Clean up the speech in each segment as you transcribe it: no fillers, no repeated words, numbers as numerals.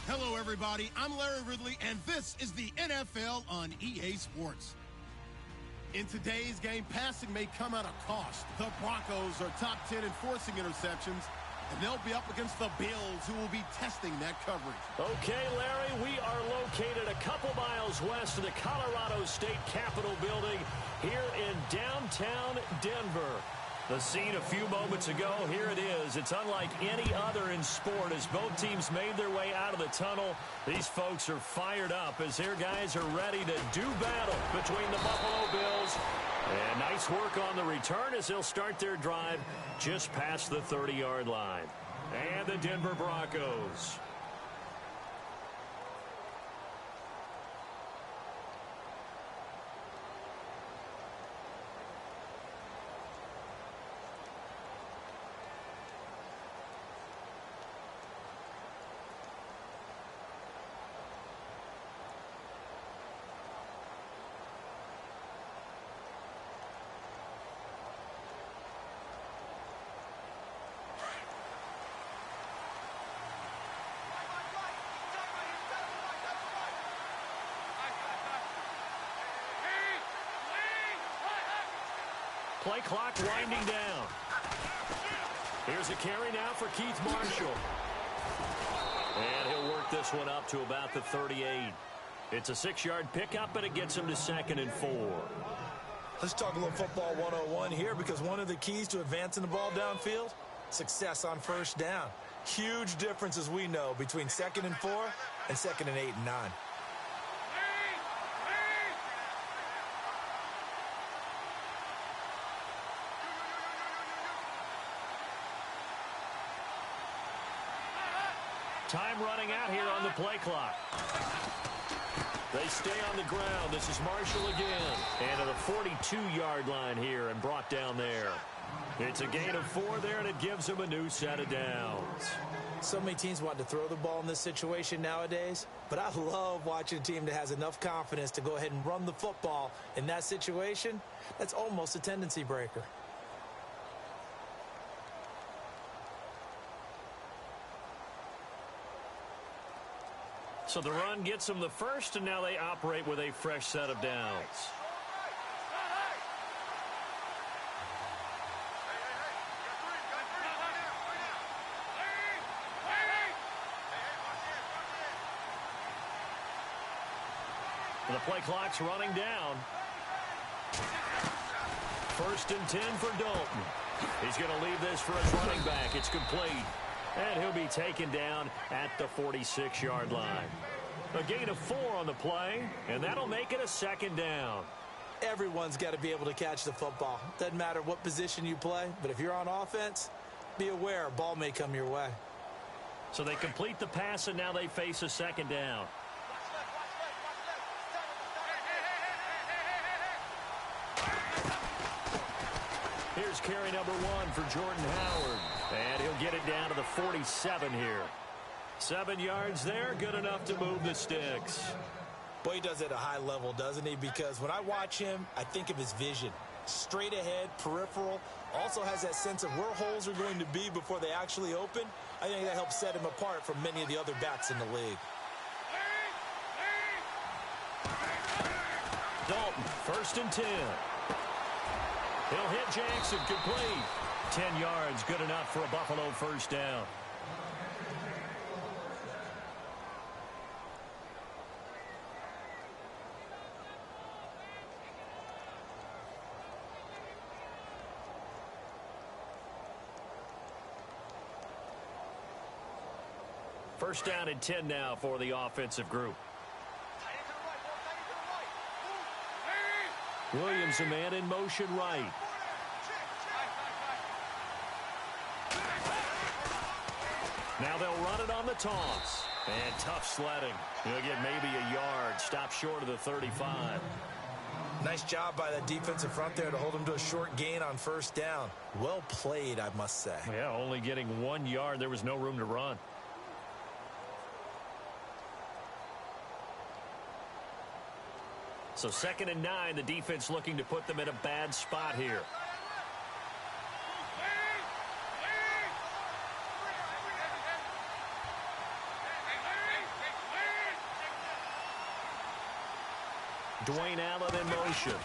Hello, everybody. I'm Larry Ridley, and this is the NFL on EA Sports. In today's game, passing may come at a cost. The Broncos are top 10 in forcing interceptions, and they'll be up against the Bills, who will be testing that coverage. Okay, Larry, we are located a couple miles west of the Colorado State Capitol building here in downtown Denver. The scene a few moments ago, here it is. It's unlike any other in sport as both teams made their way out of the tunnel. These folks are fired up as their guys are ready to do battle between the Buffalo Bills. And nice work on the return as they'll start their drive just past the 30-yard line. And the Denver Broncos. Play clock winding down. Here's a carry now for Keith Marshall. And he'll work this one up to about the 38. It's a 6-yard pickup, and it gets him to 2nd and 4. Let's talk a little football 101 here, because one of the keys to advancing the ball downfield, success on first down. Huge difference, as we know, between 2nd and 4 and 2nd and 8 and 9. Time running out here on the play clock. They stay on the ground. This is Marshall again. And to the 42-yard line here and brought down there. It's a gain of 4 there, and it gives them a new set of downs. So many teams want to throw the ball in this situation nowadays, but I love watching a team that has enough confidence to go ahead and run the football in that situation. That's almost a tendency breaker. So the run gets them the first, and now they operate with a fresh set of downs. The play clock's running down. 1st and 10 for Dalton. He's going to leave this for his running back. It's complete. And he'll be taken down at the 46-yard line. A gain of 4 on the play, and that'll make it a 2nd down. Everyone's got to be able to catch the football. Doesn't matter what position you play, but if you're on offense, be aware a ball may come your way. So they complete the pass, and now they face a 2nd down. Here's carry number 1 for Jordan Howard. And he'll get it down to the 47 here. 7 yards there, good enough to move the sticks. Boy, he does it at a high level, doesn't he? Because when I watch him, I think of his vision. Straight ahead, peripheral, also has that sense of where holes are going to be before they actually open. I think that helps set him apart from many of the other backs in the league. Dalton, 1st and 10. He'll hit Jackson, complete. 10 yards, good enough for a Buffalo 1st down. First down and 10 now for the offensive group. Williams, a man in motion right. Now they'll run it on the toss. And tough sledding. He'll get maybe a yard. Stop short of the 35. Nice job by that defensive front there to hold him to a short gain on 1st down. Well played, I must say. Yeah, only getting 1 yard. There was no room to run. So 2nd and 9, the defense looking to put them in a bad spot here. Dwayne Allen in motion.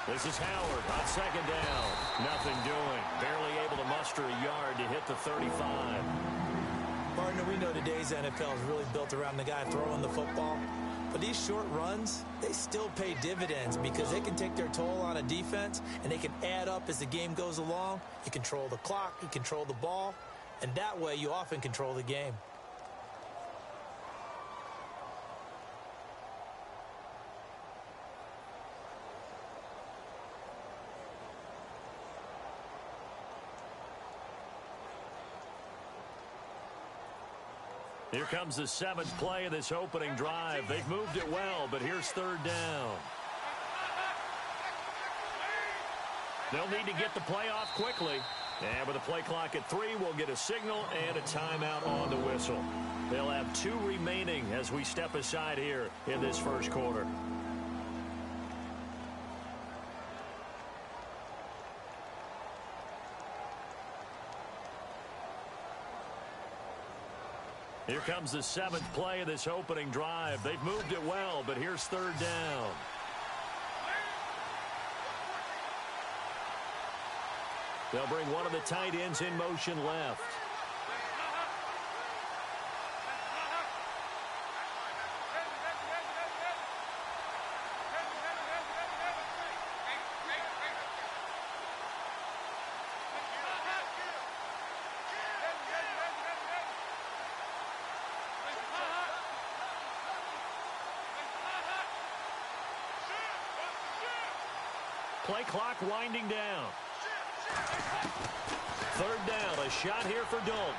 This is Howard on second down. Nothing doing. Barely able to muster a yard to hit the 35. Partner, we know today's NFL is really built around the guy throwing the football. But these short runs, they still pay dividends because they can take their toll on a defense and they can add up as the game goes along. You control the clock, you control the ball, and that way you often control the game. Here comes the 7th play of this opening drive. They've moved it well, but here's third down. They'll need to get the play off quickly. And with the play clock at 3, we'll get a signal and a timeout on the whistle. They'll have 2 remaining as we step aside here in this first quarter. Here comes the 7th play of this opening drive. They've moved it well, but here's third down. They'll bring one of the tight ends in motion left. Play clock winding down. Third down, a shot here for Dalton.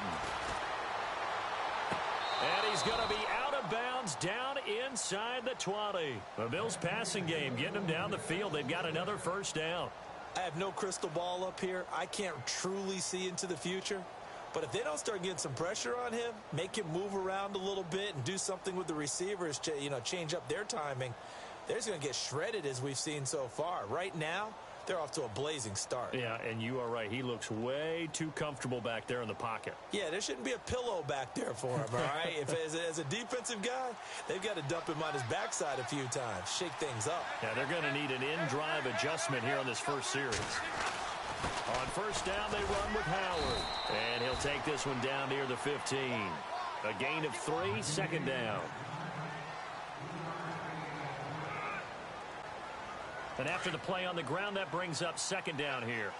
And he's going to be out of bounds down inside the 20. The Bills passing game getting them down the field. They've got another first down. I have no crystal ball up here. I can't truly see into the future. But if they don't start getting some pressure on him, make him move around a little bit and do something with the receivers, change up their timing, they're just going to get shredded as we've seen so far. Right now, they're off to a blazing start. Yeah, and you are right. He looks way too comfortable back there in the pocket. Yeah, there shouldn't be a pillow back there for him, all right? As a defensive guy, they've got to dump him on his backside a few times, shake things up. Yeah, they're going to need an in-drive adjustment here on this first series. On first down, they run with Howard. And he'll take this one down near the 15. A gain of 3, second down. And after the play on the ground, that brings up second down here.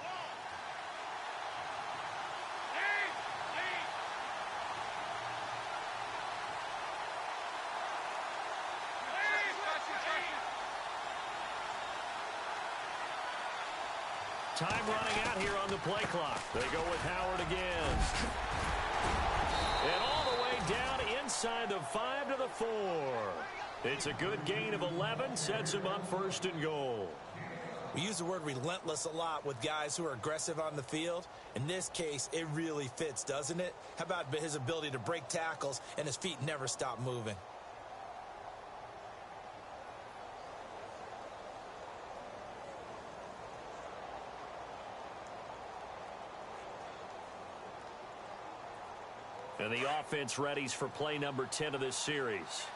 Time running out here on the play clock. They go with Howard again. And all the way down inside the 5 to the 4. It's a good gain of 11, sets him up first and goal. We use the word relentless a lot with guys who are aggressive on the field. In this case, it really fits, doesn't it? How about his ability to break tackles and his feet never stop moving? And the offense readies for play number 10 of this series.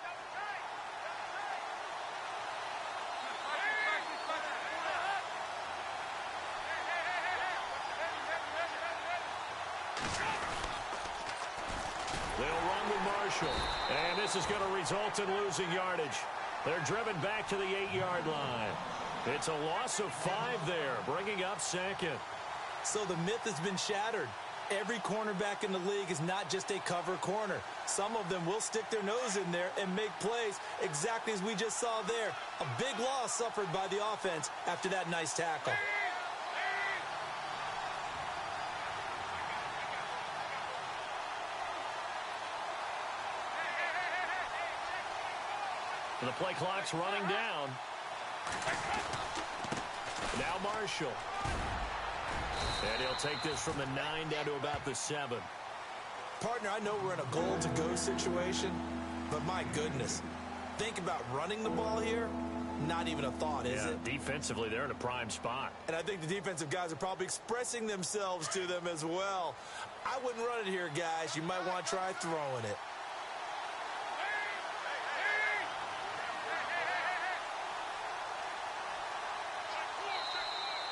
They'll run with Marshall. And this is going to result in losing yardage. They're driven back to the 8-yard line. It's a loss of 5 there, bringing up second. So the myth has been shattered. Every cornerback in the league is not just a cover corner. Some of them will stick their nose in there and make plays exactly as we just saw there. A big loss suffered by the offense after that nice tackle. The play clock's running down. Now Marshall. And he'll take this from the 9 down to about the 7. Partner, I know we're in a goal-to-go situation, but my goodness, think about running the ball here. Not even a thought, is it? Defensively, they're in a prime spot. And I think the defensive guys are probably expressing themselves to them as well. I wouldn't run it here, guys. You might want to try throwing it.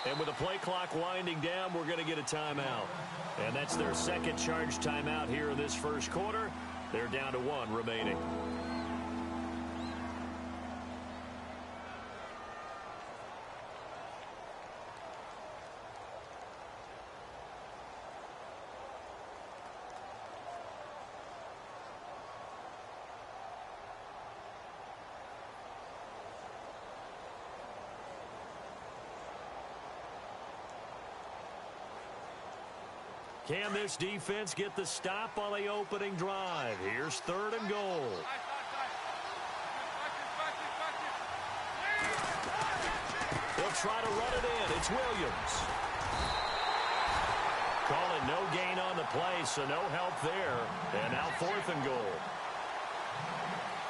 And with the play clock winding down, we're going to get a timeout. And that's their second charge timeout here in this first quarter. They're down to 1 remaining. Can this defense get the stop on the opening drive? Here's 3rd and goal. They'll try to run it in. It's Williams. Calling no gain on the play, so no help there. And now 4th and goal.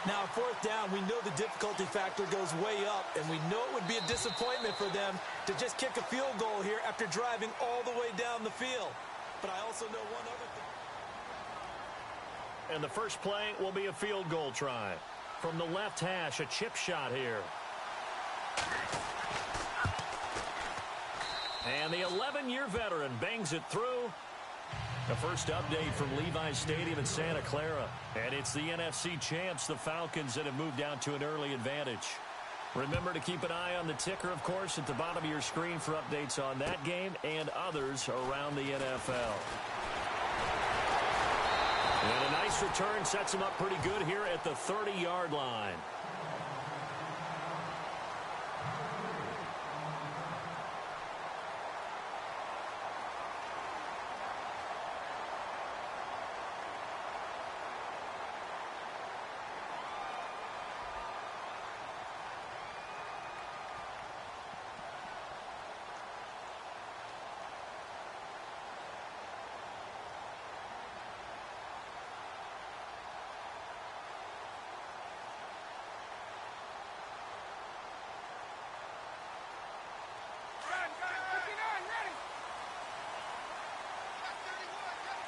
Now, 4th down, we know the difficulty factor goes way up, and we know it would be a disappointment for them to just kick a field goal here after driving all the way down the field. But I also know one other thing. And the first play will be a field goal try. From the left hash, a chip shot here. And the 11-year veteran bangs it through. The first update from Levi's Stadium in Santa Clara. And it's the NFC champs, the Falcons, that have moved down to an early advantage. Remember to keep an eye on the ticker, of course, at the bottom of your screen for updates on that game and others around the NFL. And a nice return sets him up pretty good here at the 30-yard line.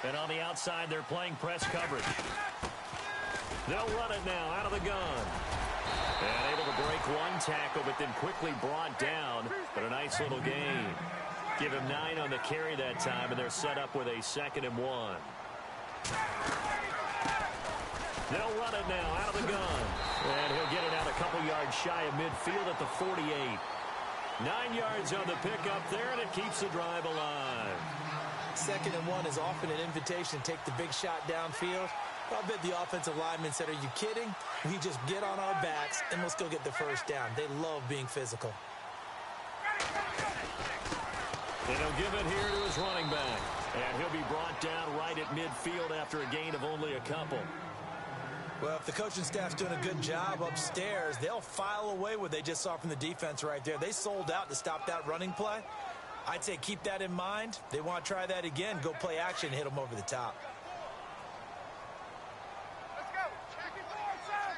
And on the outside, they're playing press coverage. They'll run it now out of the gun. And able to break one tackle, but then quickly brought down. But a nice little gain. Give him 9 on the carry that time, and they're set up with a 2nd and 1. They'll run it now out of the gun. And he'll get it out a couple yards shy of midfield at the 48. 9 yards on the pickup there, and it keeps the drive alive. 2nd and 1 is often an invitation to take the big shot downfield. I bet the offensive linemen said, are you kidding? We just get on our backs and let's go get the first down. They love being physical. And he'll give it here to his running back. And he'll be brought down right at midfield after a gain of only a couple. Well, if the coaching staff's doing a good job upstairs, they'll file away what they just saw from the defense right there. They sold out to stop that running play. I'd say keep that in mind. They want to try that again. Go play action and hit them over the top. Let's go. Check it forward, sir.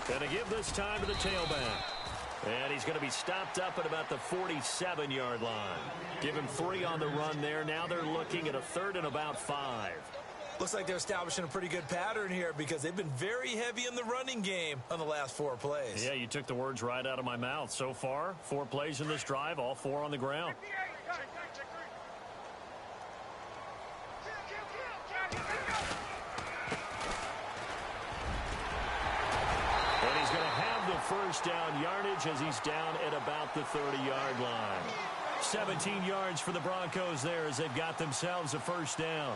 Going to give this time to the tailback. And he's going to be stopped up at about the 47-yard line. Give him 3 on the run there. Now they're looking at a 3rd and about 5. Looks like they're establishing a pretty good pattern here because they've been very heavy in the running game on the last 4 plays. Yeah, you took the words right out of my mouth. So far, 4 plays in this drive, all 4 on the ground. And he's going to have the first down yardage as he's down at about the 30-yard line. 17 yards for the Broncos there as they've got themselves a first down.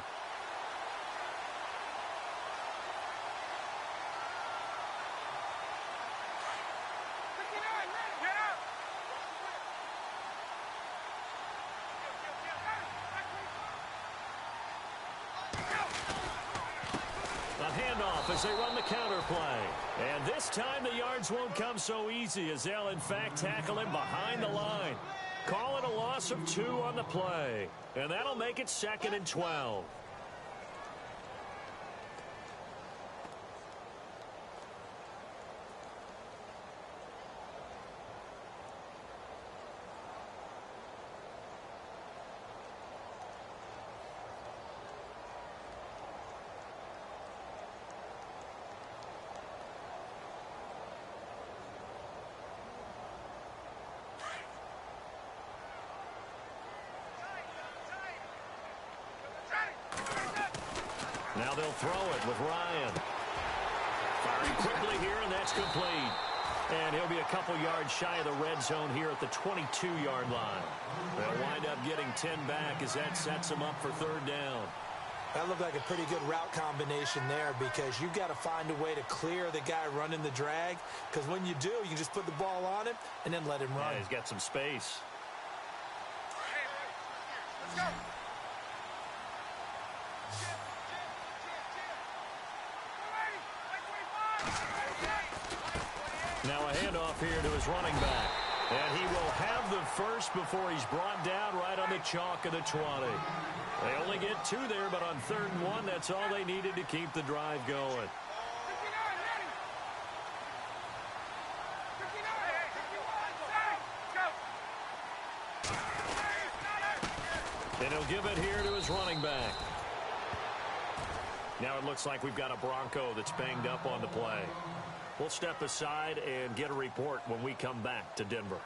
As they run the counter play. And this time the yards won't come so easy as they'll in fact tackle him behind the line. Call it a loss of 2 on the play. And that'll make it 2nd and 12. Now they'll throw it with Ryan. Firing quickly here, and that's complete. And he'll be a couple yards shy of the red zone here at the 22-yard line. They'll wind up getting 10 back as that sets them up for third down. That looked like a pretty good route combination there because you've got to find a way to clear the guy running the drag, because when you do, you can just put the ball on him and then let him run. Yeah, he's got some space. Let's go. Now a handoff here to his running back. And he will have the first before he's brought down right on the chalk of the 20. They only get 2 there, but on 3rd and 1, that's all they needed to keep the drive going. And he'll give it here to his running back. Now it looks like we've got a Bronco that's banged up on the play. We'll step aside and get a report when we come back to Denver.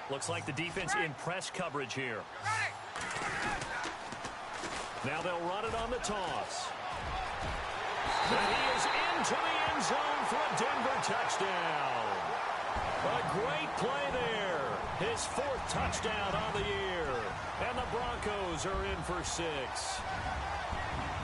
Looks like the defense in press coverage here. Now they'll run it on the toss. And he is into the end zone for a Denver touchdown. A great play there. His 4th touchdown on the year. And the Broncos are in for 6.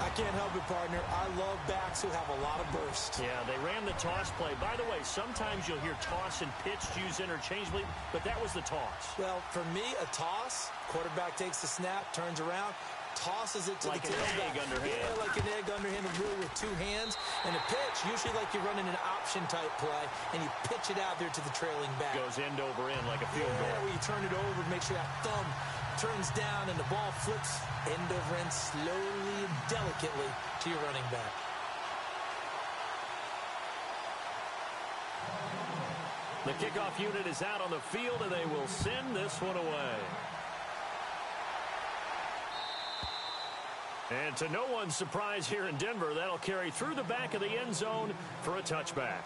I can't help it, partner. I love backs who have a lot of burst. Yeah, they ran the toss play. By the way, sometimes you'll hear toss and pitch used interchangeably, but that was the toss. Well, for me, a toss, quarterback takes the snap, turns around, tosses it to like the tailback. Like an egg underhand. Yeah, like an egg underhand, really with 2 hands. And a pitch, usually like you're running an option-type play, and you pitch it out there to the trailing back. Goes end over end like a field goal. Yeah, where you turn it over, make sure that thumb turns down, and the ball flips end over end slowly and delicately to your running back. The kickoff unit is out on the field, and they will send this one away. And to no one's surprise here in Denver, that'll carry through the back of the end zone for a touchback.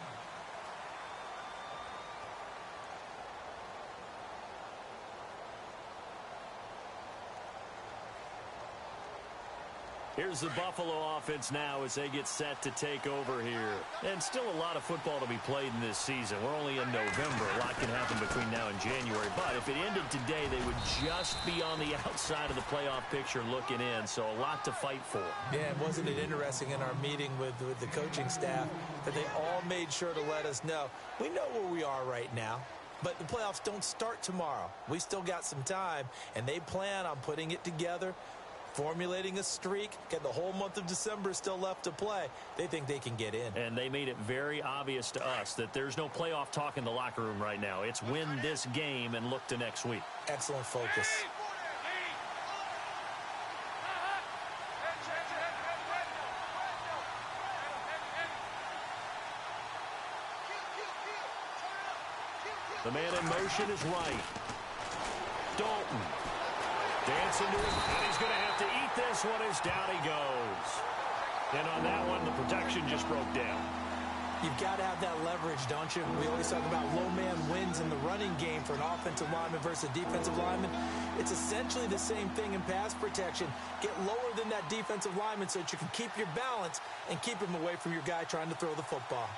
Here's the Buffalo offense now as they get set to take over here. And still a lot of football to be played in this season. We're only in November. A lot can happen between now and January. But if it ended today, they would just be on the outside of the playoff picture looking in. So a lot to fight for. Yeah, wasn't it interesting in our meeting with the coaching staff that they all made sure to let us know. We know where we are right now. But the playoffs don't start tomorrow. We still got some time, and they plan on putting it together, formulating a streak, get the whole month of December still left to play. They think they can get in. And they made it very obvious to us that there's no playoff talk in the locker room right now. It's win this game and look to next week. Excellent focus. The man in motion is right. Dalton. Dancing to him, and he's going to have to eat this one as down he goes. And on that one, the protection just broke down. You've got to have that leverage, don't you? We always talk about low man wins in the running game for an offensive lineman versus a defensive lineman. It's essentially the same thing in pass protection. Get lower than that defensive lineman so that you can keep your balance and keep him away from your guy trying to throw the football.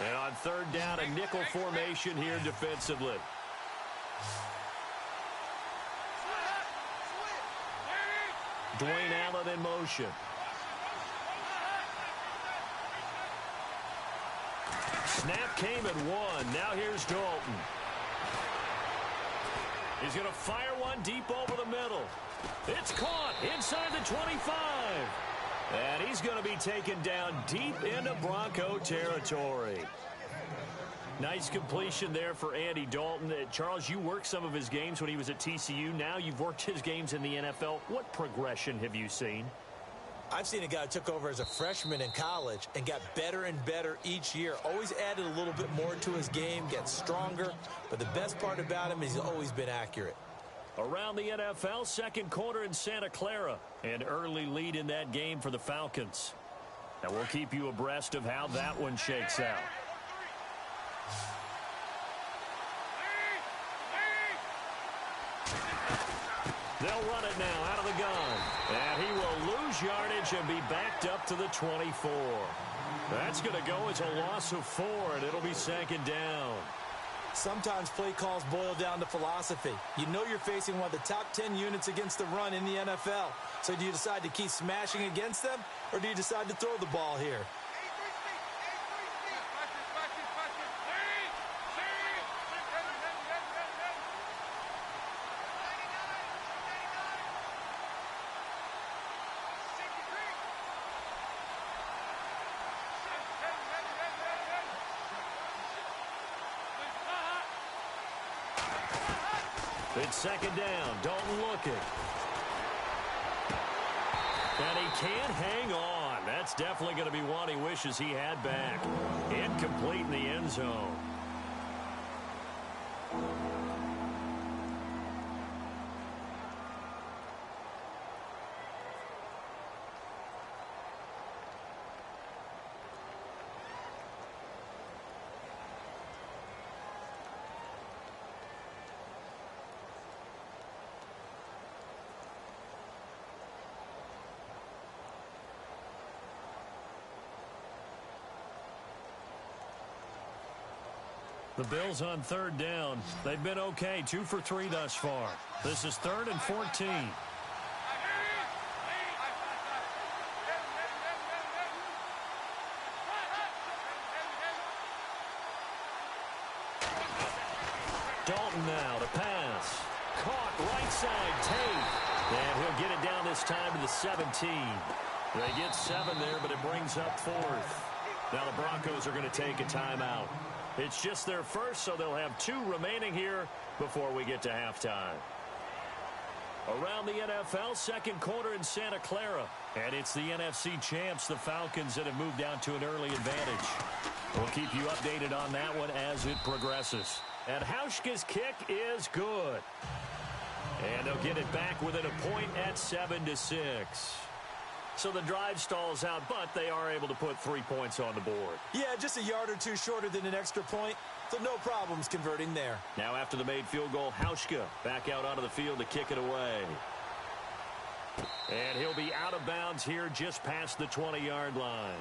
And on 3rd down, a nickel formation here defensively. Dwayne Allen in motion. Snap came at 1. Now here's Dalton. He's going to fire one deep over the middle. It's caught inside the 25. And he's going to be taken down deep into Bronco territory. Nice completion there for Andy Dalton. Charles, you worked some of his games when he was at TCU. Now you've worked his games in the NFL. What progression have you seen? I've seen a guy who took over as a freshman in college and got better and better each year. Always added a little bit more to his game, gets stronger. But the best part about him is he's always been accurate. Around the NFL, second quarter in Santa Clara. An early lead in that game for the Falcons. And we'll keep you abreast of how that one shakes out. They'll run it now out of the gun. And he will lose yardage and be backed up to the 24. That's going to go as a loss of 4, and it'll be second down. Sometimes play calls boil down to philosophy. You know you're facing one of the top 10 units against the run in the NFL. So do you decide to keep smashing against them, or do you decide to throw the ball here? It's second down. Dalton looking. And he can't hang on. That's definitely going to be one he wishes he had back. Incomplete in the end zone. The Bills on third down. They've been okay, 2 for 3 thus far. This is 3rd and 14. Dalton now to pass. Caught right side, Tate. And he'll get it down this time to the 17. They get 7 there, but it brings up 4th. Now the Broncos are going to take a timeout. It's just their first, so they'll have 2 remaining here before we get to halftime. Around the NFL, second quarter in Santa Clara. And it's the NFC champs, the Falcons, that have moved down to an early advantage. We'll keep you updated on that one as it progresses. And Hauschka's kick is good. And they'll get it back within a point at 7-6. So the drive stalls out, but they are able to put 3 points on the board. Yeah, just a yard or 2 shorter than an extra point, so no problems converting there. Now after the made field goal, Hauschka back out onto the field to kick it away. And he'll be out of bounds here just past the 20-yard line.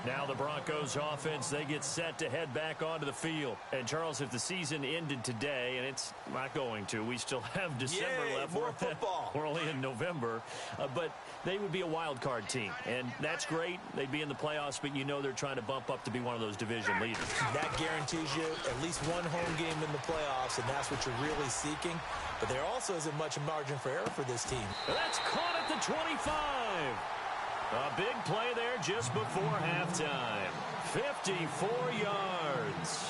Now the Broncos offense, they get set to head back onto the field. And Charles, if the season ended today, and it's not going to, we still have December left. More football. We're only in November. But they would be a wild card team. And that's great. They'd be in the playoffs, but you know they're trying to bump up to be one of those division leaders. That guarantees you at least one home game in the playoffs, and that's what you're really seeking. But there also isn't much margin for error for this team. That's caught at the 25. A big play there just before halftime. 54 yards.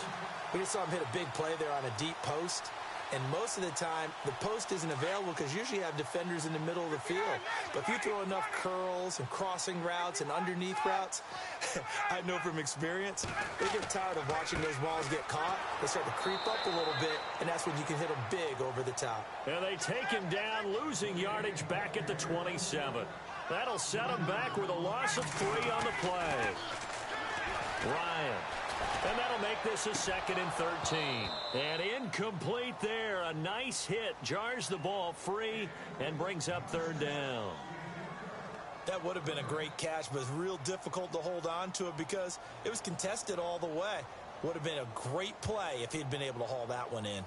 We just saw him hit a big play there on a deep post. And most of the time, the post isn't available because usually you have defenders in the middle of the field. But if you throw enough curls and crossing routes and underneath routes, I know from experience, they get tired of watching those balls get caught. They start to creep up a little bit, and that's when you can hit them big over the top. And they take him down, losing yardage back at the 27. That'll set him back with a loss of 3 on the play. Ryan. And that'll make this a 2nd and 13. And incomplete there. A nice hit. Jars the ball free and brings up 3rd down. That would have been a great catch, but it's real difficult to hold on to it because it was contested all the way. Would have been a great play if he'd been able to haul that one in.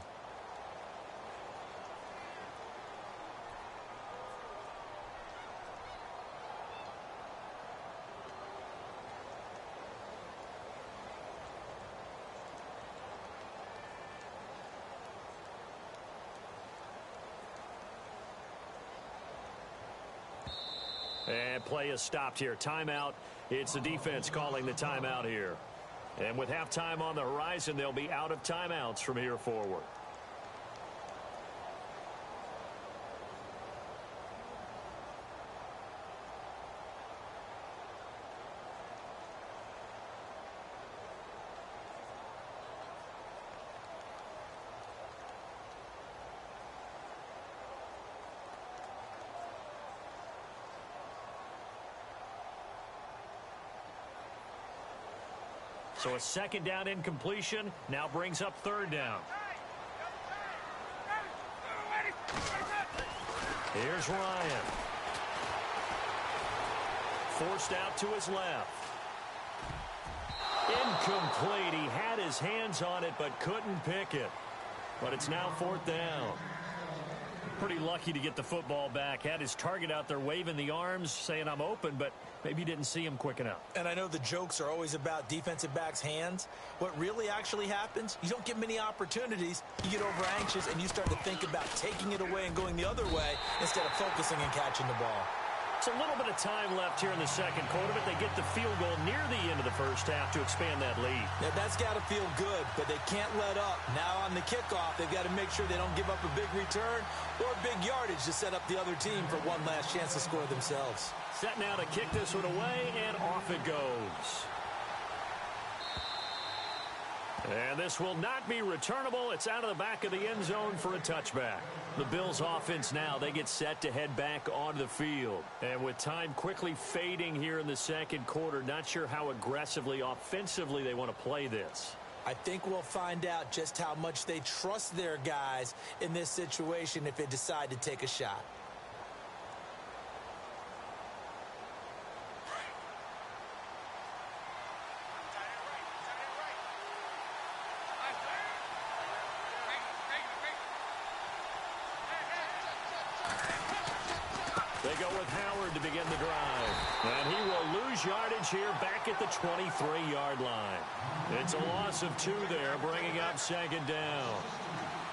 And play is stopped here. Timeout. It's the defense calling the timeout here. And with halftime on the horizon, they'll be out of timeouts from here forward. So a second down incompletion now brings up third down. Here's Ryan. Forced out to his left. Incomplete. He had his hands on it but couldn't pick it. But it's now fourth down. Pretty lucky to get the football back. Had his target out there waving the arms, saying I'm open, but maybe didn't see him quick enough. And I know the jokes are always about defensive backs' hands. What really actually happens, you don't get many opportunities. You get over anxious and you start to think about taking it away and going the other way instead of focusing and catching the ball. It's a little bit of time left here in the second quarter, but they get the field goal near the end of the first half to expand that lead. Now, that's got to feel good, but they can't let up. Now on the kickoff, they've got to make sure they don't give up a big return or big yardage to set up the other team for one last chance to score themselves. Set now to kick this one away, and off it goes. And this will not be returnable. It's out of the back of the end zone for a touchback. The Bills offense now, they get set to head back onto the field. And with time quickly fading here in the second quarter, not sure how aggressively, offensively they want to play this. I think we'll find out just how much they trust their guys in this situation if they decide to take a shot. They go with Howard to begin the drive. And he will lose yardage here back at the 23-yard line. It's a loss of 2 there, bringing up second down.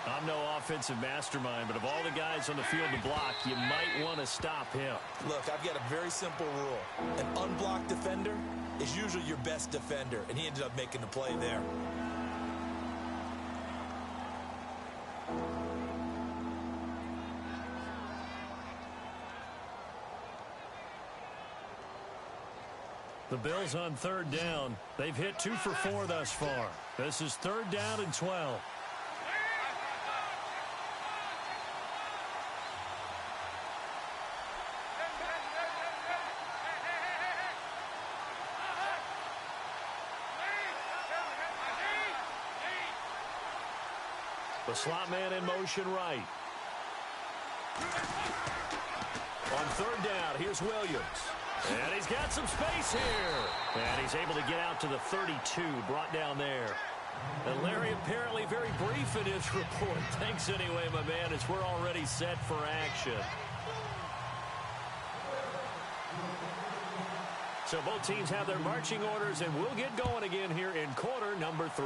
I'm no offensive mastermind, but of all the guys on the field to block, you might want to stop him. Look, I've got a very simple rule. An unblocked defender is usually your best defender, and he ended up making the play there. The Bills on third down. They've hit 2 for 4 thus far. This is third down and 12. The slot man in motion right. On third down, here's Williams. And he's got some space here. And he's able to get out to the 32, brought down there. And Larry apparently very brief in his report. Thanks anyway, my man, as we're already set for action. So both teams have their marching orders, and we'll get going again here in quarter number 3.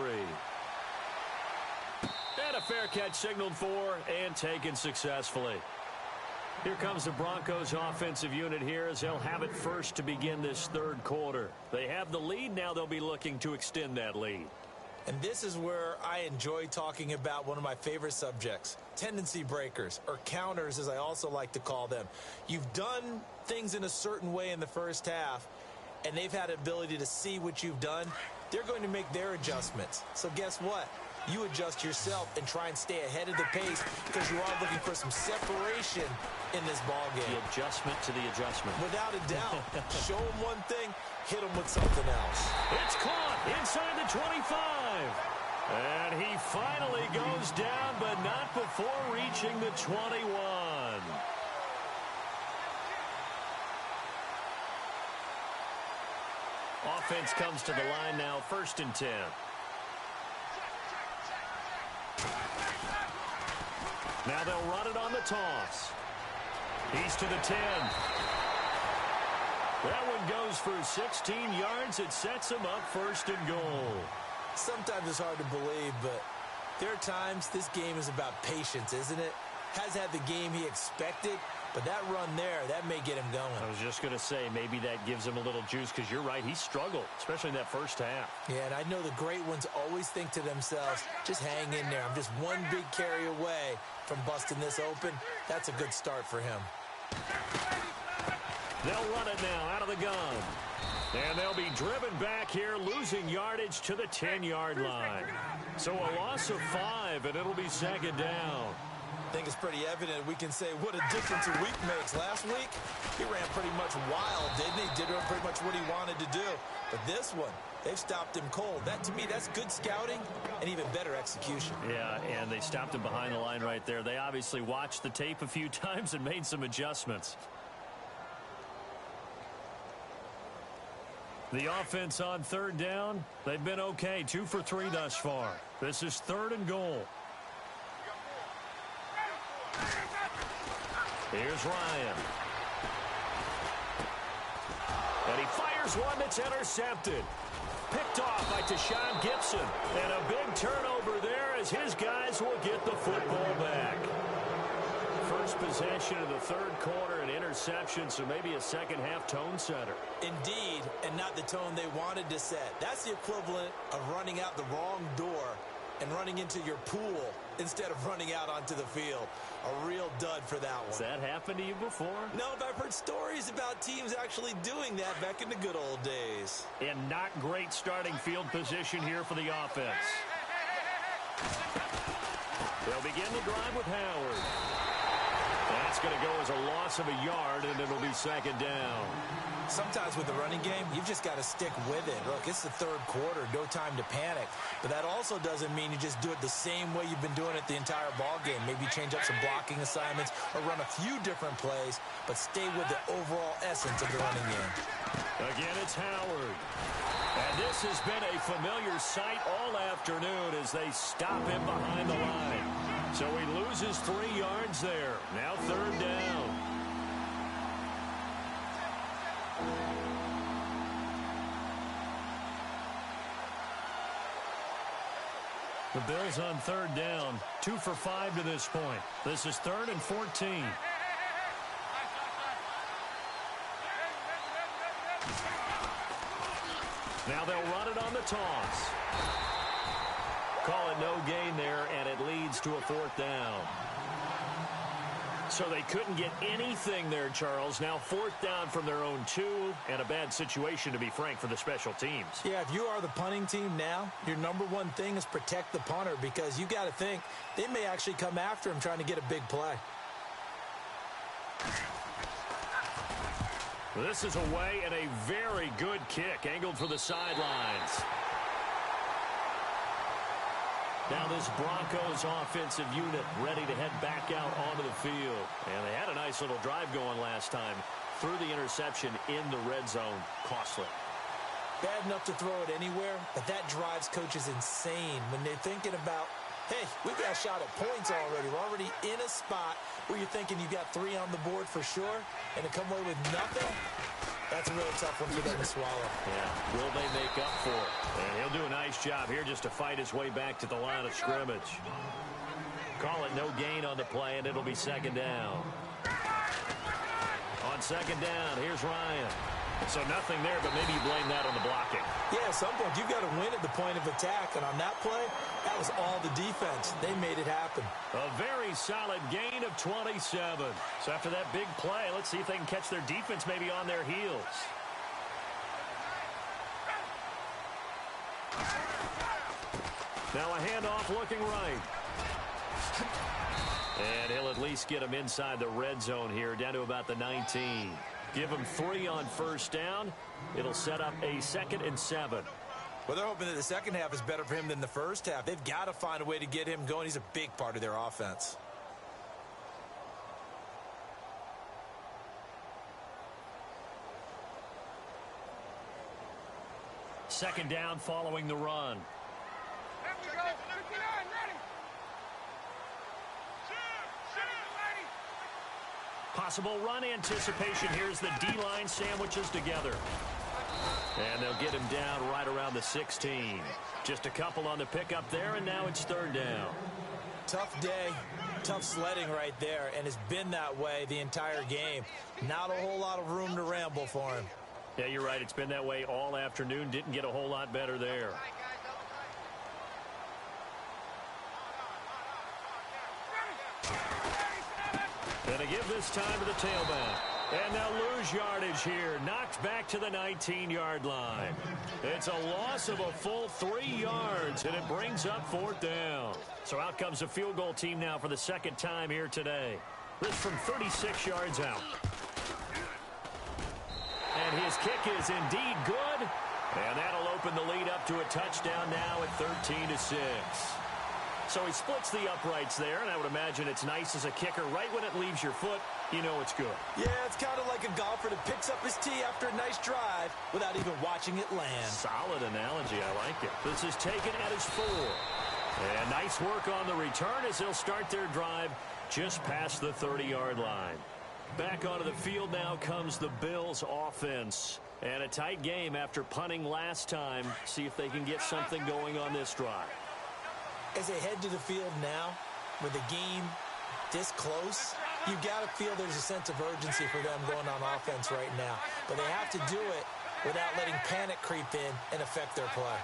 And a fair catch signaled for and taken successfully. Here comes the Broncos offensive unit here as they'll have it first to begin this third quarter. They have the lead. Now they'll be looking to extend that lead. And this is where I enjoy talking about one of my favorite subjects, tendency breakers, or counters as I also like to call them. You've done things in a certain way in the first half, and they've had the ability to see what you've done. They're going to make their adjustments. So guess what? You adjust yourself and try and stay ahead of the pace because you are looking for some separation in this ball game. The adjustment to the adjustment. Without a doubt. Show them one thing, hit them with something else. It's caught inside the 25. And he finally goes down, but not before reaching the 21. Offense comes to the line now, 1st and 10. Now they'll run it on the toss. He's to the 10. That one goes for 16 yards. It sets him up 1st and goal. Sometimes it's hard to believe, but there are times this game is about patience, isn't it? Has had the game he expected, but that run there, that may get him going. I was just going to say, maybe that gives him a little juice because you're right, he struggled, especially in that first half. Yeah, and I know the great ones always think to themselves, just hang in there. I'm just one big carry away from busting this open. That's a good start for him. They'll run it now out of the gun. And they'll be driven back here, losing yardage to the 10-yard line. So a loss of 5, and it'll be 2nd down. I think it's pretty evident we can say what a difference a week makes. Last week, he ran pretty much wild, didn't he? Did pretty much what he wanted to do. But this one, They've stopped him cold. That, to me, that's good scouting and even better execution. Yeah, and they stopped him behind the line right there. They obviously watched the tape a few times and made some adjustments. The offense on third down, they've been okay. 2 for 3 thus far. This is 3rd and goal. Here's Ryan. And he fires one that's intercepted. Picked off by Tashawn Gibson. And a big turnover there as his guys will get the football back. First possession of the third quarter, an interception, so maybe a second-half tone setter. Indeed, and not the tone they wanted to set. That's the equivalent of running out the wrong door and running into your pool instead of running out onto the field. A real dud for that one. Has that happened to you before? No, but I've heard stories about teams actually doing that back in the good old days. And not great starting field position here for the offense. They'll begin the drive with Howard. That's going to go as a loss of a yard, and it'll be second down. Sometimes with the running game, you've just got to stick with it. Look, it's the third quarter, no time to panic. But that also doesn't mean you just do it the same way you've been doing it the entire ball game. Maybe change up some blocking assignments or run a few different plays, but stay with the overall essence of the running game. Again, it's Howard. And this has been a familiar sight all afternoon as they stop him behind the line. So he loses 3 yards there. Now third down. The Bills on third down, 2 for 5 to this point. This is 3rd and 14. Now they'll run it on the toss. Call it no gain there, and it leads to a 4th down. So they couldn't get anything there, Charles. Now 4th down from their own 2, and a bad situation, to be frank, for the special teams. Yeah, if you are the punting team now, your number one thing is protect the punter, because you got to think they may actually come after him trying to get a big play. This is away, and a very good kick angled for the sidelines. Now this Broncos offensive unit ready to head back out onto the field. And they had a nice little drive going last time. Threw the interception in the red zone. Costly. Bad enough to throw it anywhere, but that drives coaches insane when they're thinking about, hey, we've got a shot at points already. We're already in a spot where you're thinking you got 3 on the board for sure, and to come away with nothing, that's a really tough one for them to swallow. Yeah, will they make up for it? And he'll do a nice job here just to fight his way back to the line of scrimmage. Call it no gain on the play, and it'll be second down. On second down, here's Ryan. So nothing there, but maybe you blame that on the blocking. Yeah, at some point, you've got to win at the point of attack. And on that play, that was all the defense. They made it happen. A very solid gain of 27. So after that big play, let's see if they can catch their defense maybe on their heels. Now a handoff looking right. And he'll at least get him inside the red zone here, down to about the 19. Give him 3 on first down. It'll set up a 2nd and 7. Well, they're hoping that the second half is better for him than the first half. They've got to find a way to get him going. He's a big part of their offense. Second down following the run. There we go. 59, ready. Possible run anticipation. Here's the D-line sandwiches together. And they'll get him down right around the 16. Just a couple on the pickup there, and now it's third down. Tough day, tough sledding right there, and it's been that way the entire game. Not a whole lot of room to ramble for him. Yeah, you're right. It's been that way all afternoon. Didn't get a whole lot better there. Gonna give this time to the tailback. And they'll lose yardage here. Knocked back to the 19-yard line. It's a loss of a full 3 yards, and it brings up 4th down. So out comes a field goal team now for the second time here today. This from 36 yards out. And his kick is indeed good. And that'll open the lead up to a touchdown now at 13-6. So he splits the uprights there, and I would imagine it's nice as a kicker. Right when it leaves your foot, you know it's good. Yeah, it's kind of like a golfer that picks up his tee after a nice drive without even watching it land. Solid analogy. I like it. This is taken at his 4. And nice work on the return as they'll start their drive just past the 30-yard line. Back onto the field now comes the Bills offense. And a tight game after punting last time. See if they can get something going on this drive. As they head to the field now, with the game this close, you've got to feel there's a sense of urgency for them going on offense right now. But they have to do it without letting panic creep in and affect their play.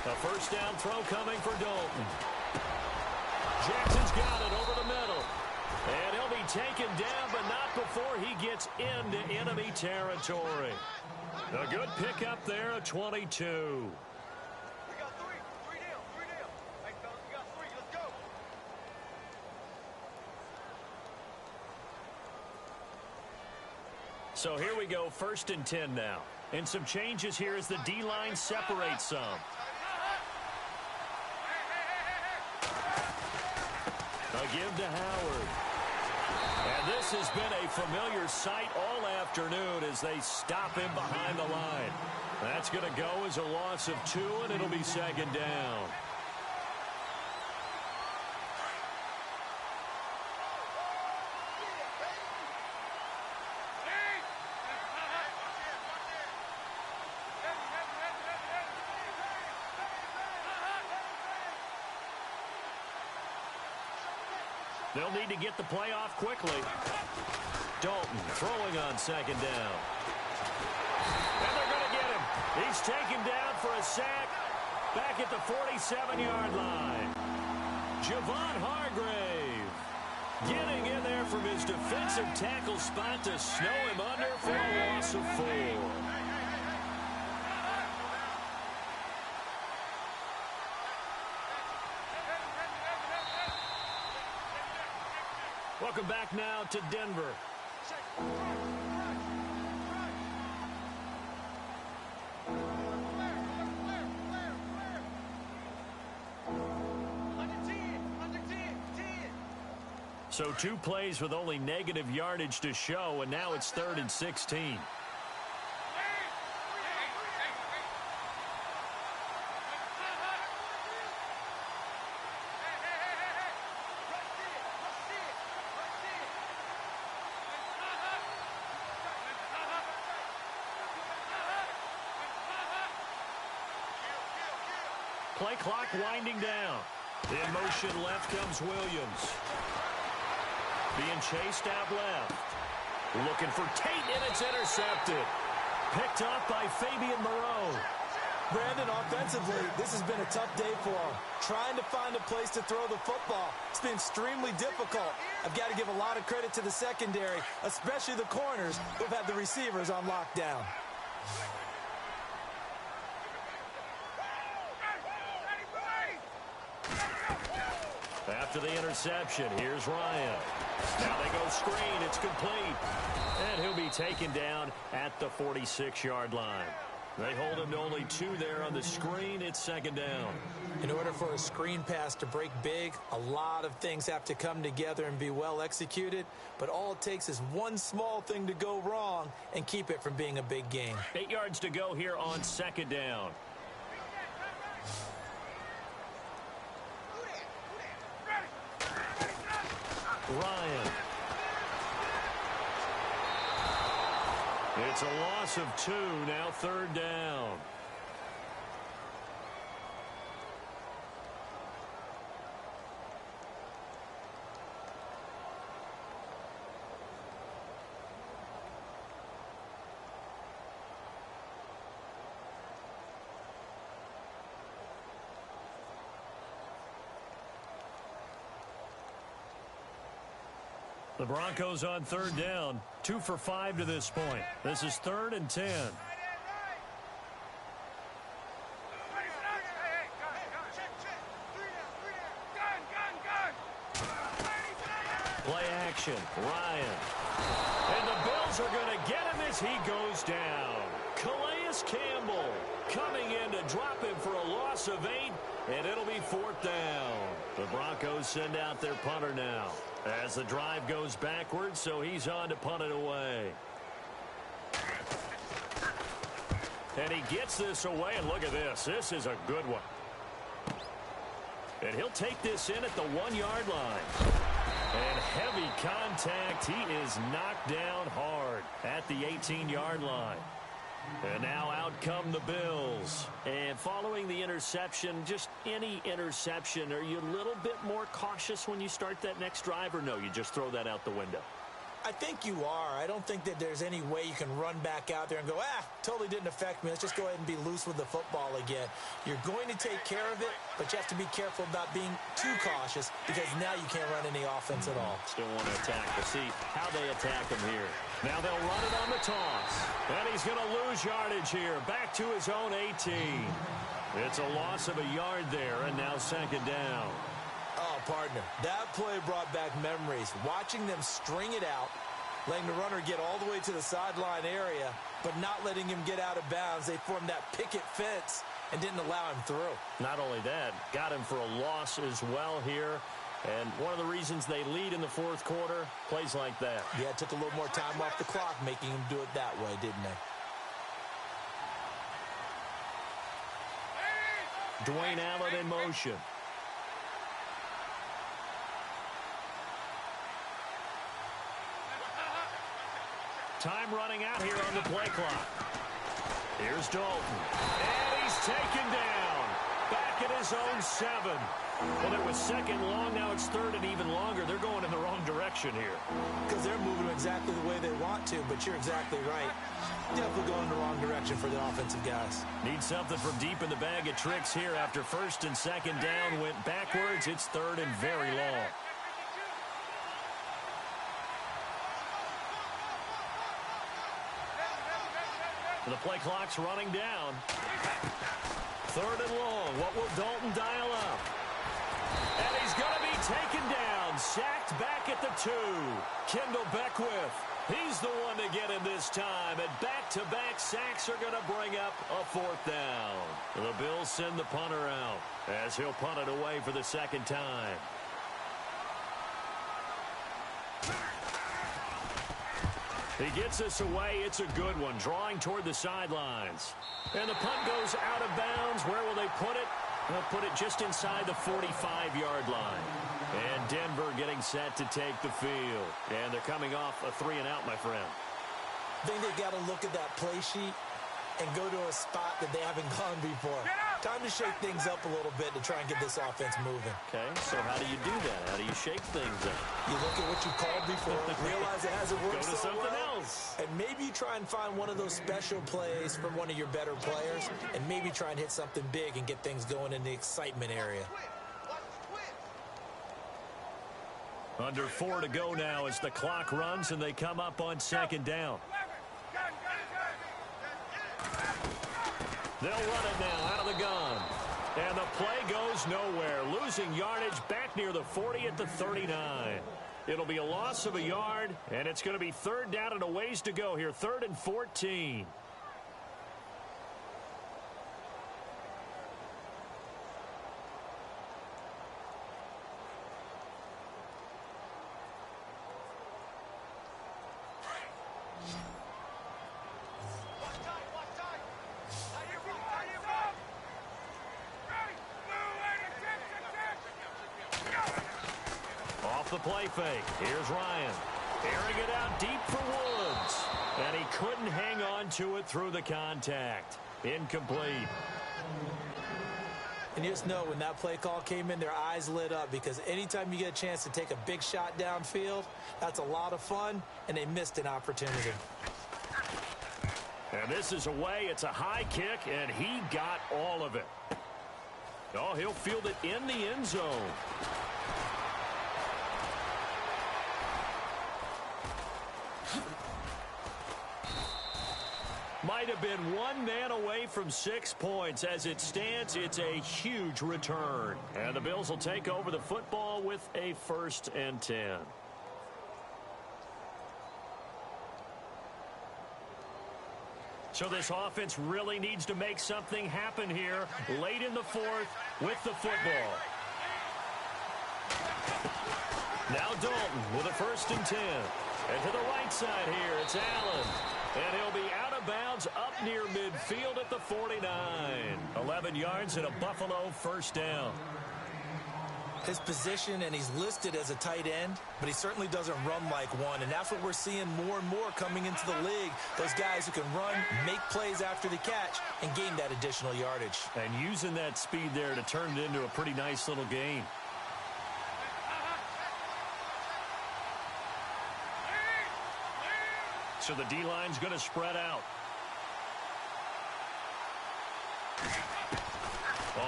A first down throw coming for Dalton. Jackson's got it over the middle. And he'll be taken down, but not before he gets into enemy territory. A good pickup there at 22. We got three down. Hey, fellas, we got 3. Let's go. So here we go, 1st and 10 now. And some changes here as the D-line separates some. A give to Howard. And this has been a familiar sight all afternoon as they stop him behind the line. That's going to go as a loss of 2, and it'll be 2nd down. They'll need to get the play off quickly. Dalton throwing on 2nd down. And they're going to get him. He's taken down for a sack back at the 47-yard line. Javon Hargrave getting in there from his defensive tackle spot to snow him under for a loss of 4. Welcome back now to Denver. So 2 plays with only negative yardage to show, and now it's 3rd and 16. Play clock winding down. In motion left comes Williams. Being chased out left. Looking for Tate, and it's intercepted. Picked up by Fabian Moreau. Brandon, offensively, this has been a tough day for him. Trying to find a place to throw the football. It's been extremely difficult. I've got to give a lot of credit to the secondary, especially the corners who've had the receivers on lockdown. After the interception, here's Ryan. Now they go screen. It's complete. And he'll be taken down at the 46-yard line. They hold him to only 2 there on the screen. It's 2nd down. In order for a screen pass to break big, a lot of things have to come together and be well executed. But all it takes is one small thing to go wrong and keep it from being a big game. 8 yards to go here on 2nd down. Ryan. It's a loss of 2, now 3rd down. The Broncos on 3rd down, 2 for 5 to this point. This is 3rd and 10. action. Ryan. And the Bills are going to get him as he goes down. Calais Campbell coming in to drop him for a loss of 8, and it'll be 4th down. The Broncos send out their punter now as the drive goes backwards, so he's on to punt it away. And he gets this away, and look at this. This is a good one. And he'll take this in at the 1-yard line. And heavy contact. He is knocked down hard at the 18-yard line. And now out come the Bills. And following the interception, just any interception, are you a little bit more cautious when you start that next drive, or no, you just throw that out the window? I think you are. I don't think that there's any way you can run back out there and go, totally didn't affect me. Let's just go ahead and be loose with the football again. You're going to take care of it, but you have to be careful about being too cautious because now you can't run any offense at all. Still want to attack. We'll see how they attack him here. Now they'll run it on the toss. And he's going to lose yardage here. Back to his own 18. It's a loss of a yard there, and now 2nd down. Oh, partner, that play brought back memories. Watching them string it out, letting the runner get all the way to the sideline area, but not letting him get out of bounds. They formed that picket fence and didn't allow him through. Not only that, got him for a loss as well here. And one of the reasons they lead in the 4th quarter, plays like that. Yeah, it took a little more time off the clock, making him do it that way, didn't they? Dwayne Allen in motion. Time running out here on the play clock. Here's Dalton. And he's taken down. Back at his own 7. Well, it was 2nd long. Now it's 3rd and even longer. They're going in the wrong direction here. Because they're moving exactly the way they want to, but you're exactly right. Definitely going in the wrong direction for the offensive guys. Need something from deep in the bag of tricks here after 1st and 2nd down. Went backwards. It's 3rd and very long. The play clock's running down. 3rd and long. What will Dalton dial up? And he's going to be taken down. Sacked back at the 2. Kendall Beckwith. He's the one to get him this time. And back-to-back sacks are going to bring up a 4th down. The Bills send the punter out as he'll punt it away for the 2nd time. He gets this away. It's a good one. Drawing toward the sidelines. And the punt goes out of bounds. Where will they put it? They'll put it just inside the 45-yard line. And Denver getting set to take the field. And they're coming off a 3-and-out, my friend. I think they got to look at that play sheet and go to a spot that they haven't gone before. Time to shake things up a little bit to try and get this offense moving. Okay, so how do you do that? How do you shake things up? You look at what you called before, realize it hasn't worked Go to so something well, else. and maybe you try and find one of those special plays from one of your better players, and maybe try and hit something big and get things going in the excitement area. Under 4 to go now as the clock runs and they come up on 2nd down. They'll run it now out of the gun. And the play goes nowhere. Losing yardage back near the 40 at the 39. It'll be a loss of a yard, and it's going to be 3rd down and a ways to go here. 3rd and 14. The play fake. Here's Ryan. Airing it out deep for Woods. And he couldn't hang on to it through the contact. Incomplete. And you just know when that play call came in, their eyes lit up because anytime you get a chance to take a big shot downfield, that's a lot of fun, and they missed an opportunity. And this is away. It's a high kick, and he got all of it. Oh, he'll field it in the end zone. Might have been one man away from 6 points. As it stands, it's a huge return. And the Bills will take over the football with a 1st and 10. So this offense really needs to make something happen here late in the fourth with the football. Now Dalton with a 1st and 10. And to the right side here, it's Allen. And he'll be out of bounds up near midfield at the 49. 11 yards and a Buffalo 1st down. His position, and he's listed as a tight end, but he certainly doesn't run like one, and that's what we're seeing more and more coming into the league. Those guys who can run, make plays after the catch, and gain that additional yardage. And using that speed there to turn it into a pretty nice little game. So the D-line's going to spread out.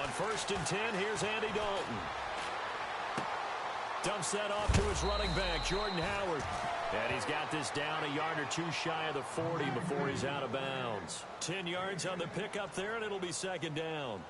On 1st and 10, here's Andy Dalton. Dumps that off to his running back, Jordan Howard. And he's got this down a yard or two shy of the 40 before he's out of bounds. 10 yards on the pickup there, and it'll be 2nd down.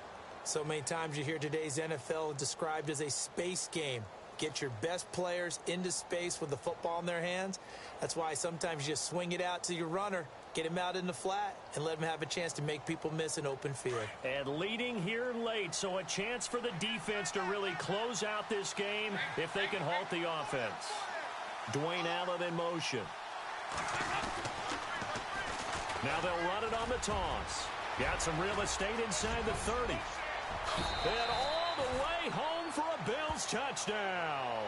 So many times you hear today's NFL described as a space game. Get your best players into space with the football in their hands. That's why sometimes you just swing it out to your runner, get him out in the flat, and let him have a chance to make people miss an open field. And leading here late, so a chance for the defense to really close out this game if they can halt the offense. Dwayne Allen in motion. Now they'll run it on the toss. Got some real estate inside the 30. And all the way home for a Bills touchdown.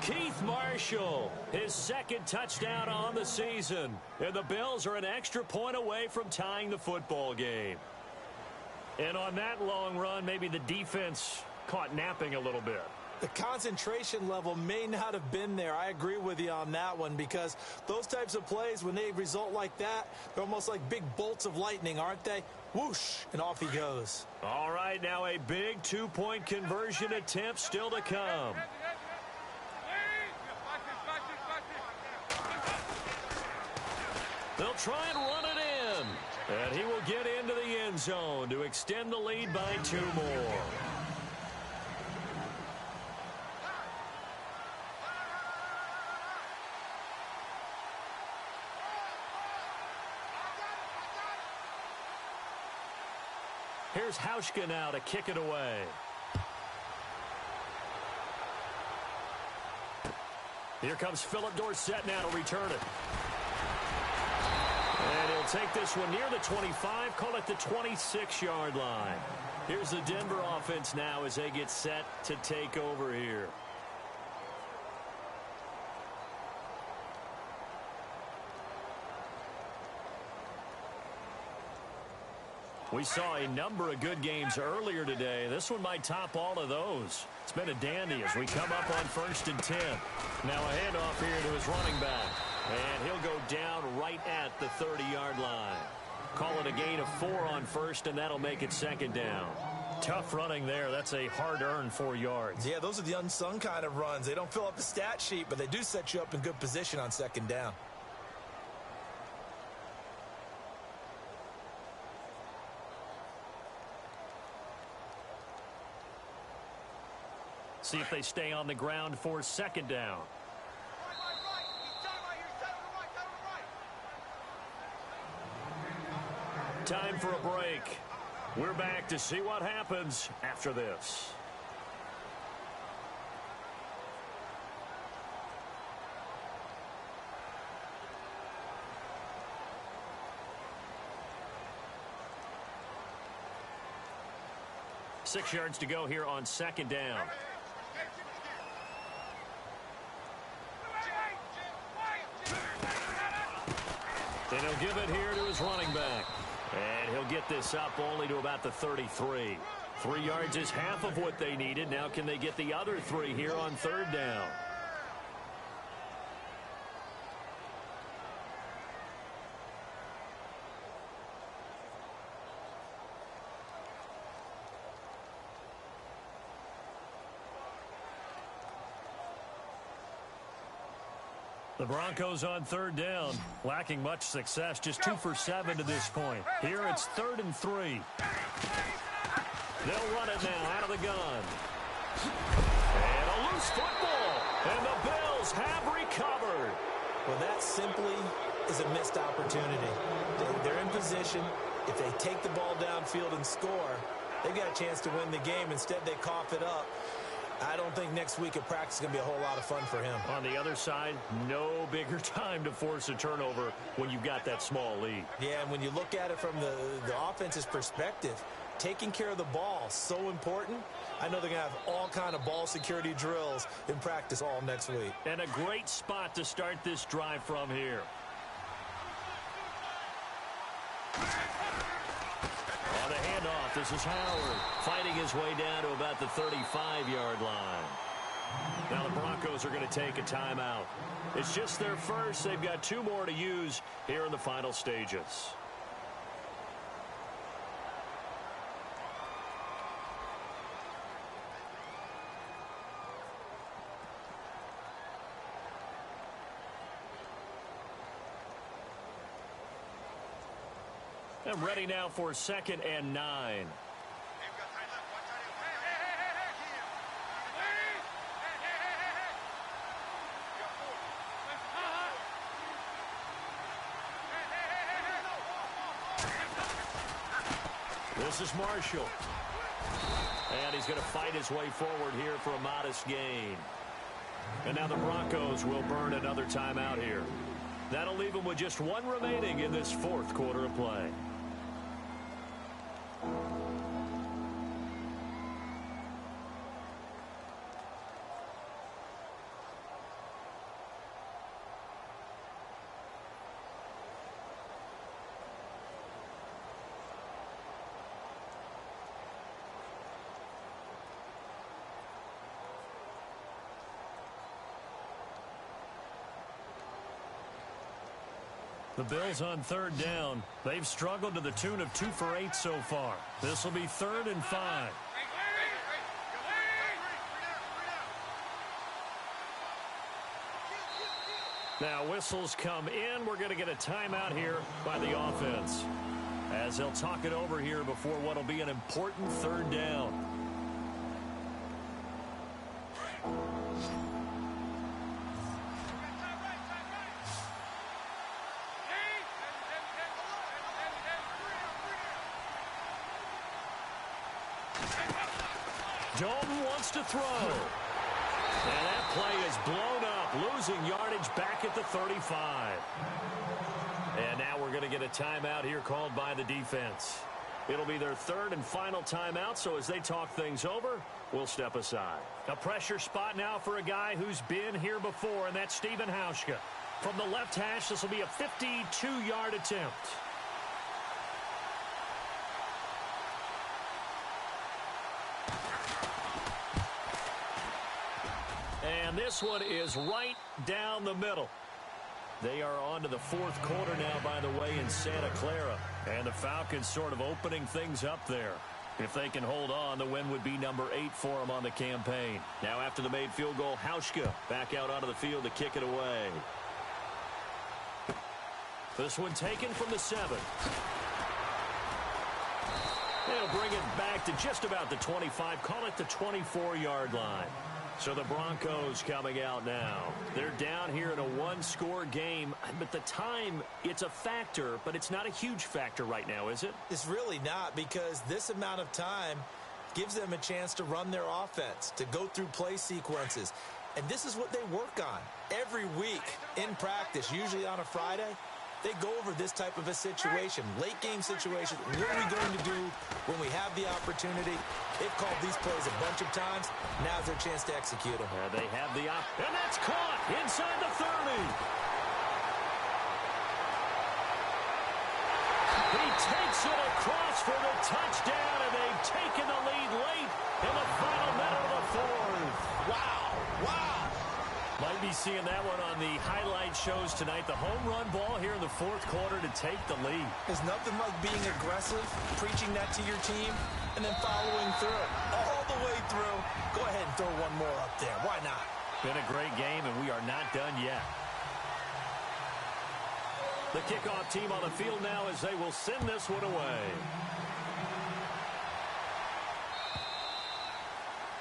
Keith Marshall, his 2nd touchdown on the season. And the Bills are an extra point away from tying the football game. And on that long run, maybe the defense caught napping a little bit. The concentration level may not have been there. I agree with you on that one, because those types of plays, when they result like that, they're almost like big bolts of lightning, aren't they? Whoosh, and off he goes. All right, now a big 2-point conversion attempt still to come. They'll try and run it in. And he will get into the end zone to extend the lead by 2 more. Here's Hauschka now to kick it away. Here comes Philip Dorsett now to return it. And he'll take this one near the 25, call it the 26-yard line. Here's the Denver offense now as they get set to take over here. We saw a number of good games earlier today. This one might top all of those. It's been a dandy as we come up on 1st and 10. Now a handoff here to his running back. And he'll go down right at the 30-yard line. Call it a gain of 4 on 1st, and that'll make it 2nd down. Tough running there. That's a hard-earned 4 yards. Yeah, those are the unsung kind of runs. They don't fill up the stat sheet, but they do set you up in good position on 2nd down. See if they stay on the ground for 2nd down. Time for a break. We're back to see what happens after this. Six yards to go here on 2nd down. And he'll give it here to his running back. And he'll get this up only to about the 33. 3 yards is half of what they needed. Now can they get the other 3 here on 3rd down? The Broncos on 3rd down, lacking much success, just 2 for 7 to this point. Here it's 3rd and 3. They'll run it now out of the gun. And a loose football, and the Bills have recovered. Well, that simply is a missed opportunity. They're in position. If they take the ball downfield and score, they've got a chance to win the game. Instead, they cough it up. I don't think next week at practice is going to be a whole lot of fun for him. On the other side, no bigger time to force a turnover when you've got that small lead. Yeah, and when you look at it from the offense's perspective, taking care of the ball is so important. I know they're going to have all kind of ball security drills in practice all next week. And a great spot to start this drive from here. On the handoff, this is Howard fighting his way down to about the 35-yard line. Now the Broncos are going to take a timeout. It's just their first. They've got 2 more to use here in the final stages. I'm ready now for 2nd and 9. This is Marshall. And he's going to fight his way forward here for a modest gain. And now the Broncos will burn another timeout here. That'll leave them with just 1 remaining in this 4th quarter of play. The Bills on 3rd down. They've struggled to the tune of 2 for 8 so far. This will be 3rd and 5. Now whistles come in. We're going to get a timeout here by the offense, as they'll talk it over here before what will be an important 3rd down. Dalton wants to throw. And that play is blown up, losing yardage back at the 35. And now we're going to get a timeout here called by the defense. It'll be their 3rd and final timeout, so as they talk things over, we'll step aside. A pressure spot now for a guy who's been here before, and that's Stephen Hauschka. From the left hash, this will be a 52-yard attempt. And this one is right down the middle. They are on to the 4th quarter now, by the way, in Santa Clara. And the Falcons sort of opening things up there. If they can hold on, the win would be number 8 for them on the campaign. Now after the made field goal, Hauschka back out onto the field to kick it away. This one taken from the 7. They'll bring it back to just about the 25. Call it the 24-yard line. So the Broncos coming out now. They're down here in a 1-score game. But the time, it's a factor, but it's not a huge factor right now, is it? It's really not, because this amount of time gives them a chance to run their offense, to go through play sequences. And this is what they work on every week in practice, usually on a Friday. They go over this type of a situation, late game situation. What are we going to do when we have the opportunity? They've called these plays a bunch of times. Now's their chance to execute them. They have the and that's caught inside the 30. He takes it across for the touchdown, and they've taken the lead late in the final minute of the 4th. Wow, wow. Might be seeing that one on the highlight shows tonight. The home run ball here in the 4th quarter to take the lead. There's nothing like being aggressive, preaching that to your team, and then following through all the way through. Go ahead and throw one more up there. Why not? Been a great game, and we are not done yet. The kickoff team on the field now as they will send this one away.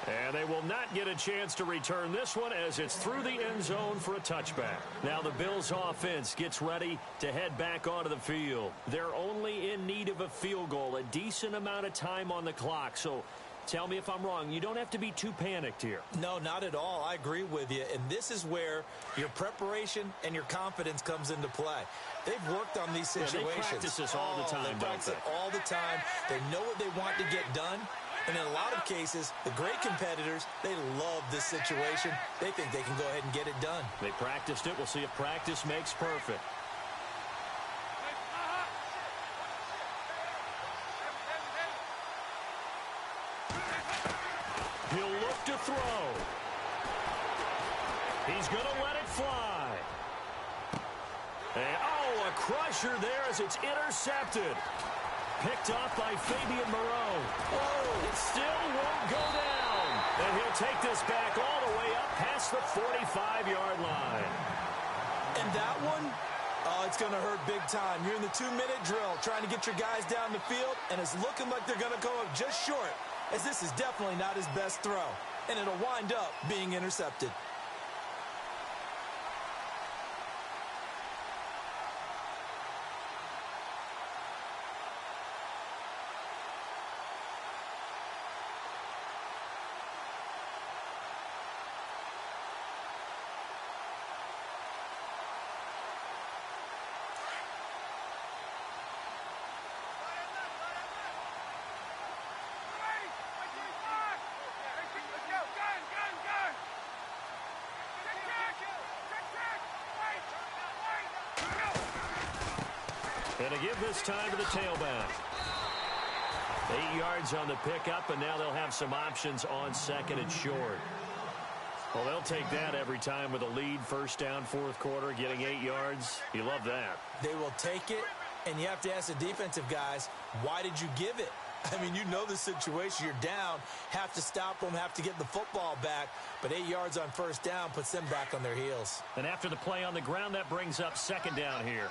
And they will not get a chance to return this one as it's through the end zone for a touchback. Now the Bills offense gets ready to head back onto the field. They're only in need of a field goal, a decent amount of time on the clock. So tell me if I'm wrong. You don't have to be too panicked here. No, not at all. I agree with you. And this is where your preparation and your confidence comes into play. They've worked on these situations. Yeah, they practice this all the time, They practice it all the time. They know what they want to get done. And in a lot of cases, the great competitors, they love this situation. They think they can go ahead and get it done. They practiced it. We'll see if practice makes perfect. He'll look to throw. He's going to let it fly. And, oh, a crusher there as it's intercepted. Picked off by Fabian Moreau. Oh, it still won't go down. And he'll take this back all the way up past the 45-yard line. And that one, oh, it's going to hurt big time. You're in the 2-minute drill trying to get your guys down the field, and it's looking like they're going to go up just short, as this is definitely not his best throw. And it'll wind up being intercepted. And to give this time to the tailback. 8 yards on the pickup, and now they'll have some options on second and short. Well, they'll take that every time with a lead, first down, fourth quarter, getting 8 yards. You love that. They will take it, and you have to ask the defensive guys, why did you give it? I mean, you know the situation. You're down, have to stop them, have to get the football back. But 8 yards on first down puts them back on their heels. And after the play on the ground, that brings up second down here.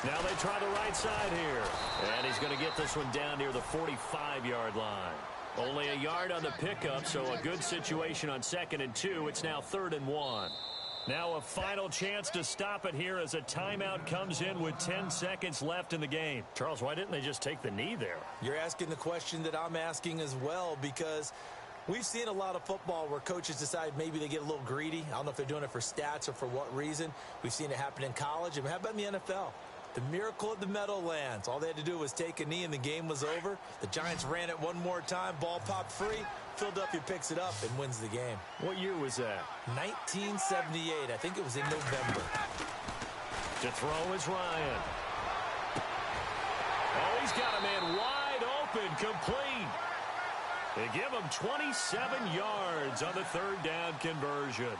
Now they try the right side here. And he's going to get this one down near the 45-yard line. Only a yard on the pickup, so a good situation on second and 2. It's now 3rd and 1. Now a final chance to stop it here as a timeout comes in with 10 seconds left in the game. Charles, why didn't they just take the knee there? You're asking the question that I'm asking as well, because we've seen a lot of football where coaches decide maybe they get a little greedy. I don't know if they're doing it for stats or for what reason. We've seen it happen in college. And how about in the NFL? The miracle of the Meadowlands. All they had to do was take a knee and the game was over. The Giants ran it one more time. Ball popped free. Philadelphia picks it up and wins the game. What year was that? 1978. I think it was in November. To throw is Ryan. Oh, he's got a man wide open, complete. They give him 27 yards on the 3rd down conversion.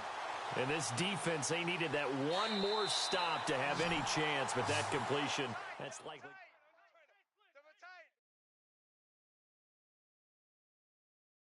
And this defense, they needed that one more stop to have any chance, but that completion, that's likely.